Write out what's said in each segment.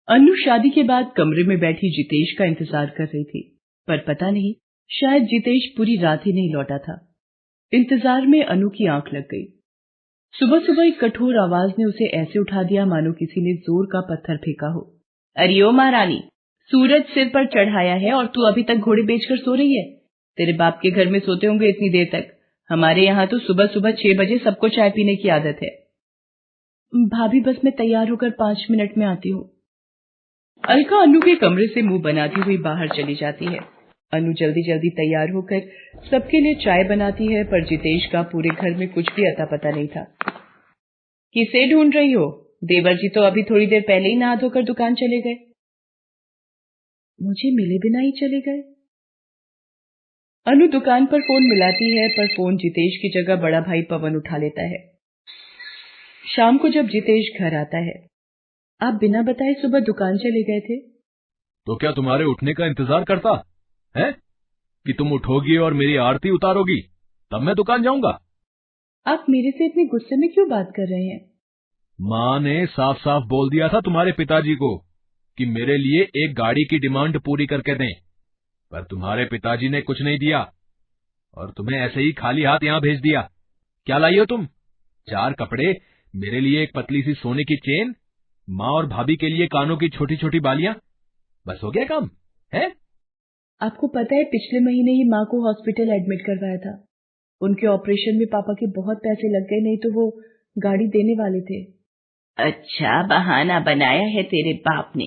अनु शादी के बाद कमरे में बैठी जितेश का इंतजार कर रही थी, पर पता नहीं शायद जितेश पूरी रात ही नहीं लौटा था। इंतजार में अनु की आंख लग गई। सुबह सुबह एक कठोर आवाज ने उसे ऐसे उठा दिया मानो किसी ने जोर का पत्थर फेंका हो। अरे ओ महारानी, सूरज सिर पर चढ़ाया है और तू अभी तक घोड़े बेचकर सो रही है? तेरे बाप के घर में सोते होंगे इतनी देर तक। हमारे यहाँ तो सुबह सुबह 6 बजे सबको चाय पीने की आदत है। भाभी बस मैं तैयार होकर 5 मिनट में आती हूँ। अलका अनु के कमरे से मुंह बनाती हुई बाहर चली जाती है। अनु जल्दी जल्दी तैयार होकर सबके लिए चाय बनाती है, पर जितेश का पूरे घर में कुछ भी अता पता नहीं था। किसे ढूंढ रही हो? देवर जी तो अभी थोड़ी देर पहले ही नहा धोकर दुकान चले गए। मुझे मिले बिना ही चले गए? अनु दुकान पर फोन मिलाती है, पर फोन जितेश की जगह बड़ा भाई पवन उठा लेता है। शाम को जब जितेश घर आता है, आप बिना बताए सुबह दुकान चले गए थे? तो क्या तुम्हारे उठने का इंतजार करता है कि तुम उठोगी और मेरी आरती उतारोगी, तब मैं दुकान जाऊंगा? आप मेरे से इतने गुस्से में क्यों बात कर रहे हैं? माँ ने साफ साफ बोल दिया था तुम्हारे पिताजी को कि मेरे लिए एक गाड़ी की डिमांड पूरी करके दें, पर तुम्हारे पिताजी ने कुछ नहीं दिया और तुम्हें ऐसे ही खाली हाथ यहाँ भेज दिया। क्या लाई हो तुम? 4 कपड़े, मेरे लिए एक पतली सी सोने की चेन, माँ और भाभी के लिए कानों की छोटी छोटी बालियां, बस हो गया काम है? आपको पता है पिछले महीने ही माँ को हॉस्पिटल एडमिट करवाया था। उनके ऑपरेशन में पापा के बहुत पैसे लग गए, नहीं तो वो गाड़ी देने वाले थे। अच्छा, बहाना बनाया है तेरे बाप ने।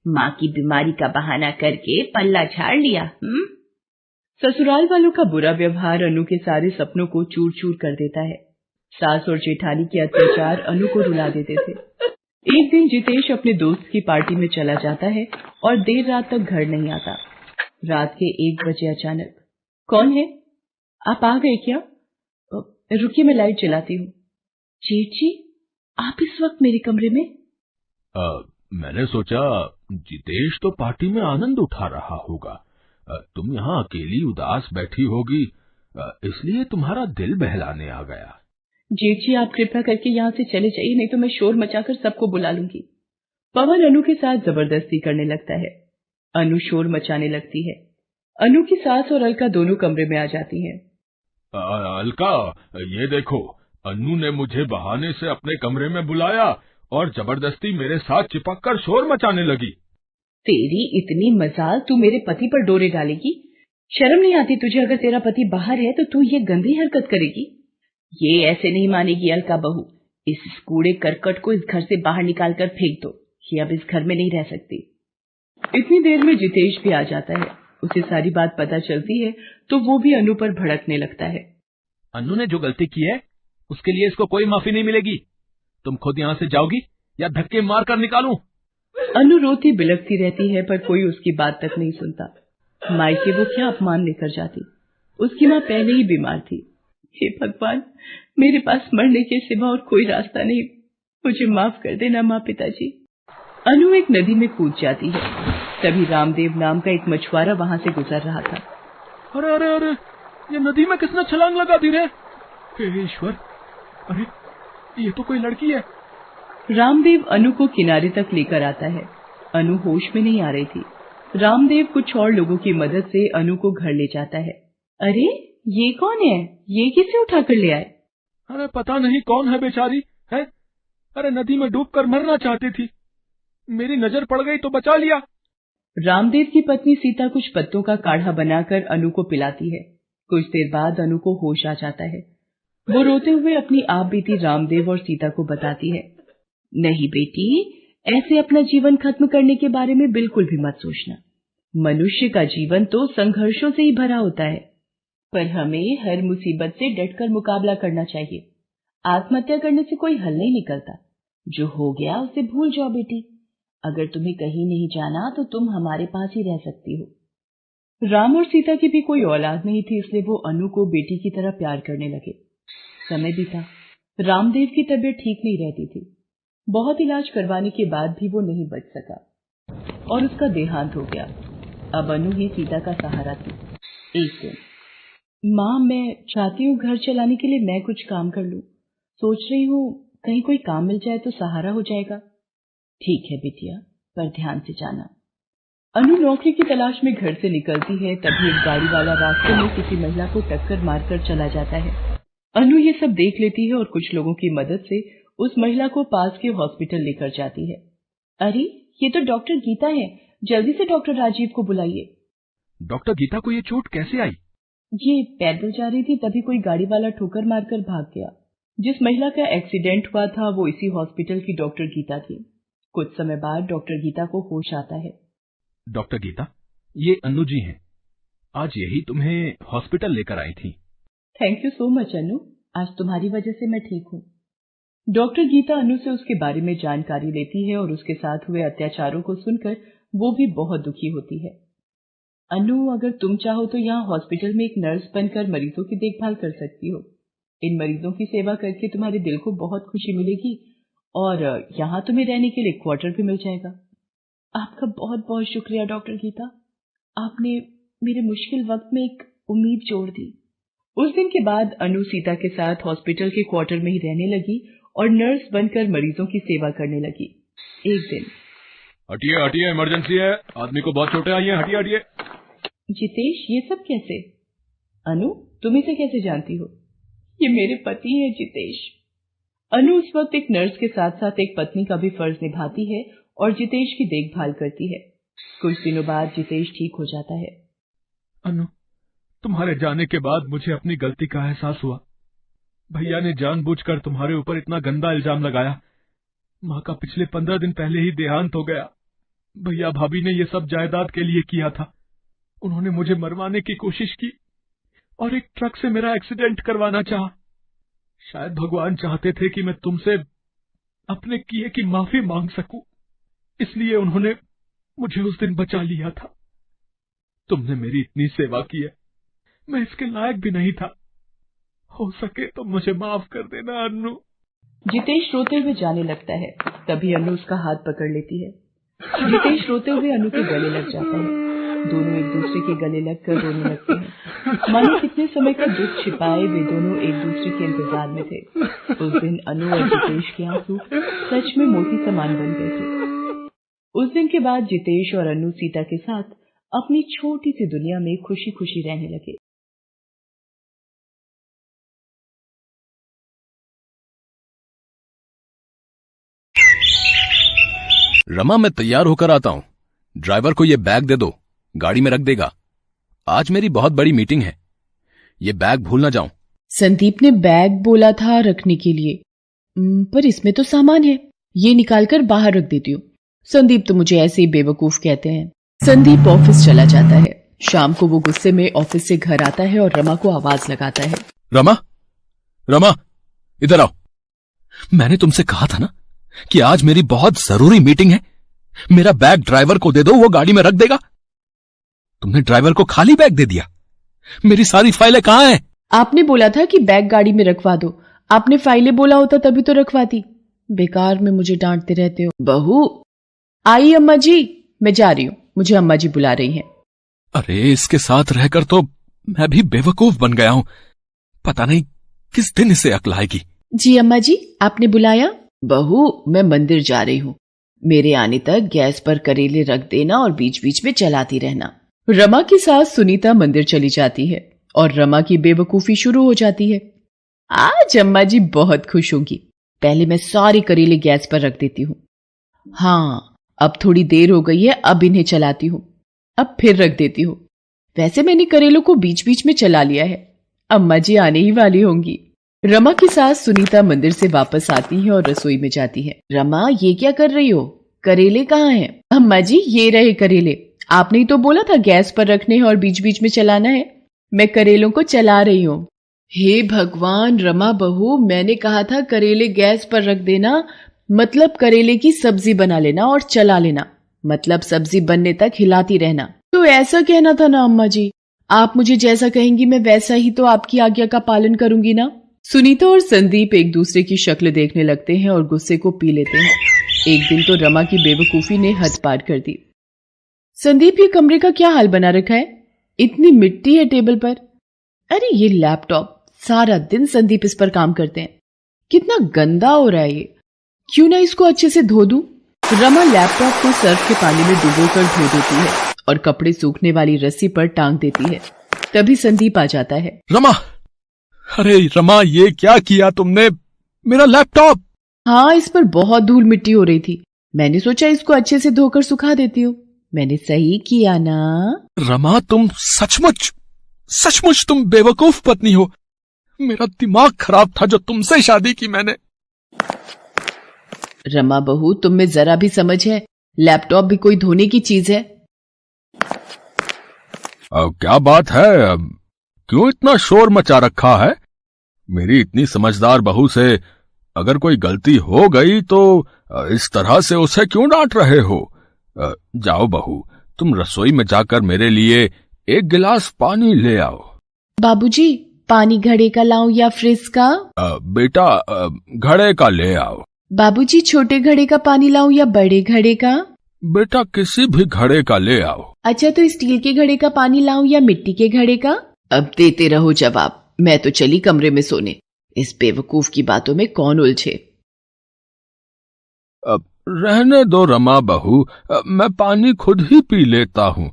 माँ की बीमारी का बहाना करके पल्ला झाड़ लिया। ससुराल वालों का बुरा व्यवहार अनु के सारे सपनों को चूर चूर कर देता है। सास और जेठानी के अत्याचार अनु को रुला देते थे। एक दिन जितेश अपने दोस्त की पार्टी में चला जाता है और देर रात तक घर नहीं आता। रात के 1 बजे अचानक, कौन है? आप आ गए क्या? रुकिए मैं लाइट जलाती हूँ। जेठ जी, आप इस वक्त मेरे कमरे में? मैंने सोचा जितेश तो पार्टी में आनंद उठा रहा होगा, तुम यहाँ अकेली उदास बैठी होगी, इसलिए तुम्हारा दिल बहलाने आ गया। जेठ जी, आप कृपया करके यहाँ से चले जाइए, नहीं तो मैं शोर मचाकर सबको बुला लूंगी। पवन अनु के साथ जबरदस्ती करने लगता है। अनु शोर मचाने लगती है। अनु की सास और अलका दोनों कमरे में आ जाती हैं। अलका, ये देखो, अनु ने मुझे बहाने से अपने कमरे में बुलाया और जबरदस्ती मेरे साथ चिपक कर शोर मचाने लगी। तेरी इतनी मजाल, तू मेरे पति पर डोरे डालेगी? शर्म नहीं आती तुझे? अगर तेरा पति बाहर है तो तू ये गंदी हरकत करेगी? ये ऐसे नहीं मानेगी अलका बहू। इस कूड़े करकट को इस घर से बाहर निकाल कर फेंक दो। ये अब इस घर में नहीं रह सकती। इतनी देर में जितेश भी आ जाता है। उसे सारी बात पता चलती है तो वो भी अनु पर भड़कने लगता है। अनु ने जो गलती की है उसके लिए इसको कोई माफी नहीं मिलेगी। तुम खुद यहाँ से जाओगी या धक्के मार कर निकालूं? अनु रोती बिलखती रहती है, पर कोई उसकी बात तक नहीं सुनता। मायके वो क्या अपमान लेकर जाती? उसकी माँ पहले ही बीमार थी। हे भगवान, मेरे पास मरने के सिवा और कोई रास्ता नहीं। मुझे माफ कर देना माँ पिताजी। अनु एक नदी में कूद जाती है। तभी रामदेव नाम का एक मछुआरा वहां से गुजर रहा था। अरे अरे अरे, ये नदी में किसने छलांग लगा दी रे? हे ईश्वर, अरे ये तो कोई लड़की है। रामदेव अनु को किनारे तक लेकर आता है। अनु होश में नहीं आ रही थी। रामदेव कुछ और लोगों की मदद से अनु को घर ले जाता है। अरे ये कौन है? ये किसे उठा कर ले आए? अरे पता नहीं कौन है बेचारी, है? अरे नदी में डूबकर मरना चाहती थी, मेरी नजर पड़ गई तो बचा लिया। रामदेव की पत्नी सीता कुछ पत्तों का काढ़ा बनाकर अनु को पिलाती है। कुछ देर बाद अनु को होश आ जाता है। वो रोते हुए अपनी आप बीती रामदेव और सीता को बताती है। नहीं बेटी, ऐसे अपना जीवन खत्म करने के बारे में बिल्कुल भी मत सोचना। मनुष्य का जीवन तो संघर्षों से ही भरा होता है, पर हमें हर मुसीबत से डटकर मुकाबला करना चाहिए। आत्महत्या करने से कोई हल नहीं निकलता। जो हो गया उसे भूल जाओ बेटी। अगर तुम्हें कहीं नहीं जाना तो तुम हमारे पास ही रह सकती हो। राम और सीता की भी कोई औलाद नहीं थी, इसलिए वो अनु को बेटी की तरह प्यार करने लगे। समय बीता। रामदेव की तबीयत ठीक नहीं रहती थी। बहुत इलाज करवाने के बाद भी वो नहीं बच सका और उसका देहांत हो गया। अब अनु ही सीता का सहारा थी। एक दिन माँ, मैं चाहती हूँ घर चलाने के लिए मैं कुछ काम कर लूँ। सोच रही हूँ कहीं कोई काम मिल जाए तो सहारा हो जाएगा। ठीक है बिटिया, पर ध्यान से जाना। अनु नौकरी की तलाश में घर से निकलती है, तभी एक गाड़ी वाला रास्ते में किसी महिला को टक्कर मारकर चला जाता है। अनु ये सब देख लेती है और कुछ लोगों की मदद से उस महिला को पास के हॉस्पिटल लेकर जाती है। अरे, ये तो डॉक्टर गीता है, जल्दी से डॉक्टर राजीव को बुलाइए। डॉक्टर गीता को ये चोट कैसे आई? ये पैदल जा रही थी, तभी कोई गाड़ी वाला ठोकर मारकर भाग गया। जिस महिला का एक्सीडेंट हुआ था वो इसी हॉस्पिटल की डॉक्टर गीता थी। कुछ समय बाद डॉक्टर गीता को होश आता है। डॉक्टर गीता, ये अनु जी हैं। आज यही तुम्हें हॉस्पिटल लेकर आई थी। थैंक यू सो मच अनु, आज तुम्हारी वजह से मैं ठीक हूँ। डॉक्टर गीता अनु से उसके बारे में जानकारी लेती है और उसके साथ हुए अत्याचारों को सुनकर वो भी बहुत दुखी होती है। अनु, अगर तुम चाहो तो यहाँ हॉस्पिटल में एक नर्स बनकर मरीजों की देखभाल कर सकती हो। इन मरीजों की सेवा करके तुम्हारे दिल को बहुत खुशी मिलेगी और यहाँ तुम्हें रहने के लिए क्वार्टर भी मिल जाएगा। आपका बहुत बहुत शुक्रिया डॉक्टर गीता, आपने मेरे मुश्किल वक्त में एक उम्मीद जोड़ दी। उस दिन के बाद अनु सीता के साथ हॉस्पिटल के क्वार्टर में ही रहने लगी और नर्स बनकर मरीजों की सेवा करने लगी। एक दिन, हटिए हटिए, इमरजेंसी है, आदमी को बहुत चोटें आई हैं, हटिए हटिए। जितेश, ये सब कैसे? अनु, तुम इसे कैसे जानती हो? ये मेरे पति हैं जितेश। अनु उस वक्त एक नर्स के साथ साथ एक पत्नी का भी फर्ज निभाती है और जितेश की देखभाल करती है। कुछ दिनों बाद जितेश ठीक हो जाता है। अनु, तुम्हारे जाने के बाद मुझे अपनी गलती का एहसास हुआ। भैया ने जानबूझकर तुम्हारे ऊपर इतना गंदा इल्जाम लगाया। माँ का पिछले 15 दिन पहले ही देहांत हो गया। भैया भाभी ने ये सब जायदाद के लिए किया था। उन्होंने मुझे मरवाने की कोशिश की और एक ट्रक से मेरा एक्सीडेंट करवाना चाहा। शायद भगवान चाहते थे कि मैं तुमसे अपने किए की माफी मांग सकूं, इसलिए उन्होंने मुझे उस दिन बचा लिया था। तुमने मेरी इतनी सेवा की है, मैं इसके लायक भी नहीं था। हो सके तो मुझे माफ कर देना अनु। जितेश रोते हुए जाने लगता है, तभी अनु उसका हाथ पकड़ लेती है। जितेश रोते हुए अनु के गले लग जाता है। दोनों एक दूसरे के गले लगकर रोने लगते हैं। मानो कितने समय का दुख छिपाए वे दोनों एक दूसरे के इंतजार में थे। उस दिन अनु और जितेश के आंसू सच में मोती समान बन गए थे। उस दिन के बाद जितेश और अनु सीता के साथ अपनी छोटी सी दुनिया में खुशी खुशी रहने लगे। रमा, मैं तैयार होकर आता हूँ। ड्राइवर को ये बैग दे दो, गाड़ी में रख देगा। आज मेरी बहुत बड़ी मीटिंग है, ये बैग भूल ना जाऊं। संदीप ने बैग बोला था रखने के लिए, पर इसमें तो सामान है, ये निकालकर बाहर रख देती हूँ। संदीप तो मुझे ऐसे ही बेवकूफ कहते हैं। संदीप ऑफिस चला जाता है। शाम को वो गुस्से में ऑफिस से घर आता है और रमा को आवाज लगाता है। रमा, रमा, इधर आओ। मैंने तुमसे कहा था ना कि आज मेरी बहुत जरूरी मीटिंग है। मेरा बैग ड्राइवर को दे दो, वो गाड़ी में रख देगा। तुमने ड्राइवर को खाली बैग दे दिया। मेरी सारी फाइलें कहाँ हैं? आपने बोला था कि बैग गाड़ी में रखवा दो। आपने फाइलें बोला होता तभी तो रखवाती। बेकार में मुझे डांटते रहते हो। बहू आई अम्मा जी, मैं जा रही हूँ, मुझे अम्मा जी बुला रही हैं। अरे, इसके साथ रहकर तो मैं भी बेवकूफ बन गया हूँ। पता नहीं किस दिन इसे अक्ल आएगी। जी अम्मा जी, आपने बुलाया? बहू, मैं मंदिर जा रही हूँ, मेरे आने तक गैस पर करेले रख देना और बीच बीच में चलाती रहना। रमा की सास सुनीता मंदिर चली जाती है और रमा की बेवकूफी शुरू हो जाती है। आज अम्मा जी बहुत खुश होंगी। पहले मैं सारे करेले गैस पर रख देती हूँ। हाँ, अब थोड़ी देर हो गई है, अब इन्हें चलाती हूँ, अब फिर रख देती हूँ। वैसे मैंने करेलों को बीच बीच में चला लिया है, अम्मा जी आने ही वाली होंगी। रमा की सास सुनीता मंदिर से वापस आती है और रसोई में जाती है। रमा, ये क्या कर रही हो? करेले कहाँ हैं? अम्मा जी, ये रहे करेले। आपने ही तो बोला था गैस पर रखने हैं और बीच बीच में चलाना है। मैं करेलों को चला रही हूँ। हे भगवान रमा बहू, मैंने कहा था करेले गैस पर रख देना, मतलब करेले की सब्जी बना लेना और चला लेना, मतलब सब्जी बनने तक हिलाती रहना। तो ऐसा कहना था ना अम्मा जी। आप मुझे जैसा कहेंगी मैं वैसा ही तो आपकी आज्ञा का पालन करूंगी ना। सुनीता और संदीप एक दूसरे की शक्ल देखने लगते हैं और गुस्से को पी लेते हैं। एक दिन तो रमा की बेवकूफी ने हद पार कर दी। संदीप, ये कमरे का क्या हाल बना रखा है? इतनी मिट्टी है टेबल पर। अरे ये लैपटॉप, सारा दिन संदीप इस पर काम करते हैं, कितना गंदा हो रहा है ये, क्यों ना इसको अच्छे से धो दूं। रमा लैपटॉप को सर्फ के पानी में डुबोकर धो देती है और कपड़े सूखने वाली रस्सी पर टांग देती है। तभी संदीप आ जाता है। रमा, अरे रमा, ये क्या किया तुमने? मेरा लैपटॉप। हाँ, इस पर बहुत धूल मिट्टी हो रही थी, मैंने सोचा इसको अच्छे से धोकर सुखा देती हूँ। मैंने सही किया ना? रमा, तुम सचमुच तुम बेवकूफ पत्नी हो। मेरा दिमाग खराब था जो तुमसे शादी की मैंने। रमा बहू, तुम में जरा भी समझ है? लैपटॉप भी कोई धोने की चीज है? क्या बात है? क्यों इतना शोर मचा रखा है? मेरी इतनी समझदार बहू से अगर कोई गलती हो गई तो इस तरह से उसे क्यों डांट रहे हो? जाओ बहू, तुम रसोई में जाकर मेरे लिए एक गिलास पानी ले आओ। बाबूजी, पानी घड़े का लाऊं या फ्रिज का? बेटा, घड़े का ले आओ। बाबूजी, छोटे घड़े का पानी लाऊं या बड़े घड़े का? बेटा, किसी भी घड़े का ले आओ। अच्छा, तो स्टील के घड़े का पानी लाऊं या मिट्टी के घड़े का? अब देते रहो जवाब, मैं तो चली कमरे में सोने। इस बेवकूफ की बातों में कौन उलझे। अब रहने दो रमा बहू, मैं पानी खुद ही पी लेता हूँ।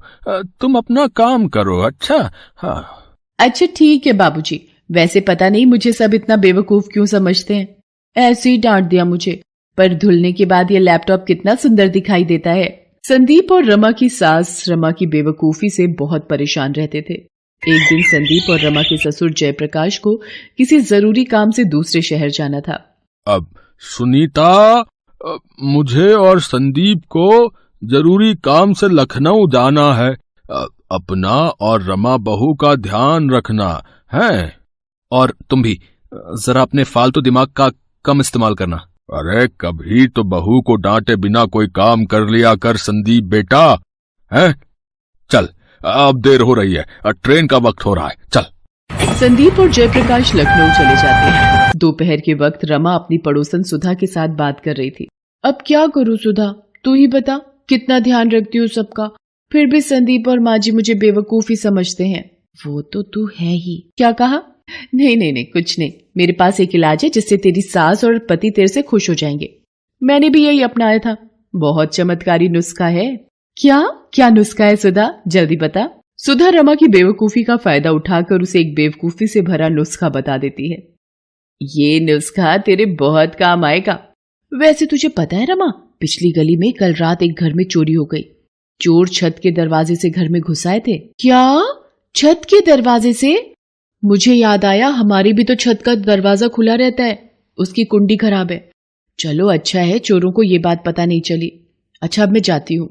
तुम अपना काम करो। अच्छा? हाँ। अच्छा ठीक है बाबूजी, वैसे पता नहीं मुझे सब इतना बेवकूफ क्यों समझते हैं, ऐसे ही डांट दिया मुझे, पर धुलने के बाद ये लैपटॉप कितना सुंदर दिखाई देता है। संदीप और रमा की सास रमा की बेवकूफी से बहुत परेशान रहते थे। एक दिन संदीप और रमा के ससुर जयप्रकाश को किसी जरूरी काम से दूसरे शहर जाना था। अब सुनीता, मुझे और संदीप को जरूरी काम से लखनऊ जाना है। अपना और रमा बहू का ध्यान रखना है। और तुम भी जरा अपने फालतू दिमाग का कम इस्तेमाल करना। अरे कभी तो बहू को डांटे बिना कोई काम कर लिया कर संदीप बेटा। है? चल, अब देर हो रही है, ट्रेन का वक्त हो रहा है, चल। संदीप और जयप्रकाश लखनऊ चले जाते हैं। दोपहर के वक्त रमा अपनी पड़ोसन सुधा के साथ बात कर रही थी। अब क्या करूं सुधा, तू ही बता, कितना ध्यान रखती हूँ सबका, फिर भी संदीप और माँ जी मुझे बेवकूफ ही समझते हैं। वो तो तू है ही। क्या कहा? नहीं, कुछ नहीं, मेरे पास एक इलाज है जिससे तेरी सास और पति तेरे से खुश हो जाएंगे। मैंने भी यही अपनाया था, बहुत चमत्कारी नुस्खा है। क्या नुस्खा है सुधा, जल्दी बता। सुधा रमा की बेवकूफी का फायदा उठाकर उसे एक बेवकूफी से भरा नुस्खा बता देती है। ये नुस्खा तेरे बहुत काम आएगा। वैसे तुझे पता है रमा, पिछली गली में कल रात एक घर में चोरी हो गई। चोर छत के दरवाजे से घर में घुस आए थे। क्या? छत के दरवाजे से? मुझे याद आया, हमारी भी तो छत का दरवाजा खुला रहता है, उसकी कुंडी खराब है। चलो अच्छा है चोरों को ये बात पता नहीं चली। अच्छा, अब मैं जाती हूँ।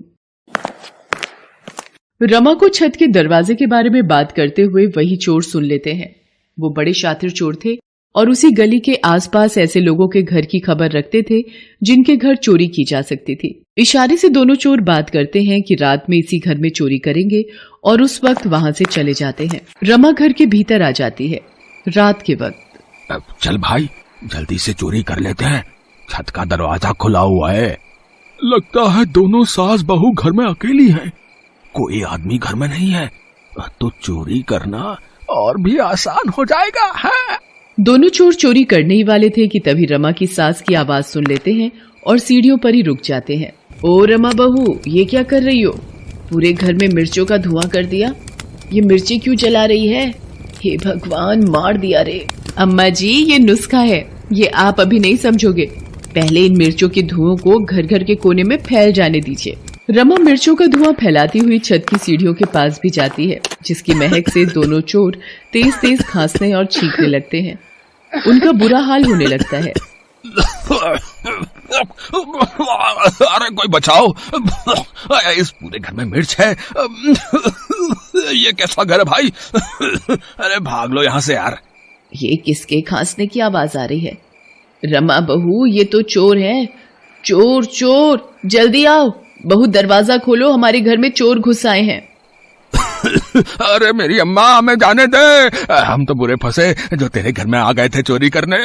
रमा को छत के दरवाजे के बारे में बात करते हुए वही चोर सुन लेते हैं। वो बड़े शातिर चोर थे और उसी गली के आसपास ऐसे लोगों के घर की खबर रखते थे जिनके घर चोरी की जा सकती थी। इशारे से दोनों चोर बात करते हैं कि रात में इसी घर में चोरी करेंगे और उस वक्त वहां से चले जाते हैं। रमा घर के भीतर आ जाती है रात के वक्त। चल भाई, जल्दी से चोरी कर लेते हैं, छत का दरवाजा खुला हुआ है। लगता है दोनों सास बहू घर में अकेली हैं, कोई आदमी घर में नहीं है, तो चोरी करना और भी आसान हो जाएगा है? दोनों चोर चोरी करने ही वाले थे कि तभी रमा की सास की आवाज सुन लेते हैं और सीढ़ियों पर ही रुक जाते हैं। ओ रमा बहू, ये क्या कर रही हो? पूरे घर में मिर्चों का धुआं कर दिया, ये मिर्ची क्यों जला रही है? हे भगवान, मार दिया रे। अम्मा जी, ये नुस्खा है, ये आप अभी नहीं समझोगे, पहले इन मिर्चों के धुओं को घर घर के कोने में फैल जाने दीजिए। रमा मिर्चों का धुआं फैलाती हुई छत की सीढ़ियों के पास भी जाती है, जिसकी महक से दोनों चोर तेज तेज खांसने और छींकने लगते हैं। उनका बुरा हाल होने लगता है। अरे कोई बचाओ, इस पूरे घर में मिर्च है। ये कैसा घर है भाई? अरे भाग लो यहाँ से यार। ये किसके खांसने की आवाज आ रही है? रमा बहू, ये तो चोर है। चोर चोर, जल्दी आओ, बहू दरवाजा खोलो, हमारे घर में चोर घुस आए हैं। अरे मेरी अम्मा, हमें जाने दे, हम तो बुरे फंसे जो तेरे घर में आ गए थे चोरी करने।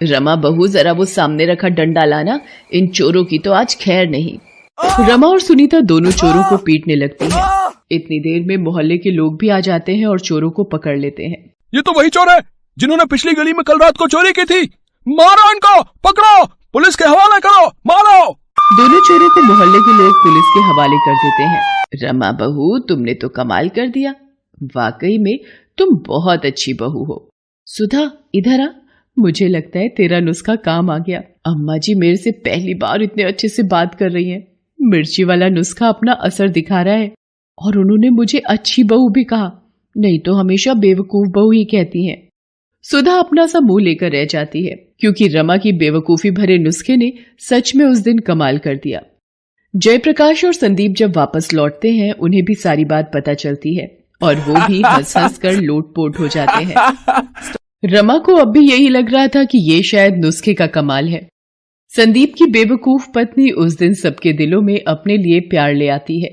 रमा बहू, जरा वो सामने रखा डंडा लाना, इन चोरों की तो आज खैर नहीं। रमा और सुनीता दोनों चोरों को पीटने लगती हैं। इतनी देर में मोहल्ले के लोग भी आ जाते हैं और चोरों को पकड़ लेते हैं। ये तो वही चोर है जिन्होंने पिछली गली में कल रात को चोरी की थी। मारो इनको, पकड़ो, पुलिस के हवाले करो, मारो। दोनों चोरों को मोहल्ले के लोग पुलिस के हवाले कर देते हैं। रमा बहू, तुमने तो कमाल कर दिया। वाकई में तुम बहुत अच्छी बहू हो। सुधा, इधर आ। मुझे लगता है तेरा नुस्खा काम आ गया। अम्मा जी मेरे से पहली बार इतने अच्छे से बात कर रही हैं। मिर्ची वाला नुस्खा अपना असर दिखा रहा है और उन्होंने मुझे अच्छी बहू भी कहा, नहीं तो हमेशा बेवकूफ बहू ही कहती हैं। सुधा अपना सा मुंह लेकर रह जाती है क्योंकि रमा की बेवकूफी भरे नुस्खे ने सच में उस दिन कमाल कर दिया। जयप्रकाश और संदीप जब वापस लौटते हैं उन्हें भी सारी बात पता चलती है और वो भी हंस हंस कर लोटपोट हो जाते हैं। रमा को अब भी यही लग रहा था कि ये शायद नुस्खे का कमाल है। संदीप की बेवकूफ पत्नी उस दिन सबके दिलों में अपने लिए प्यार ले आती है।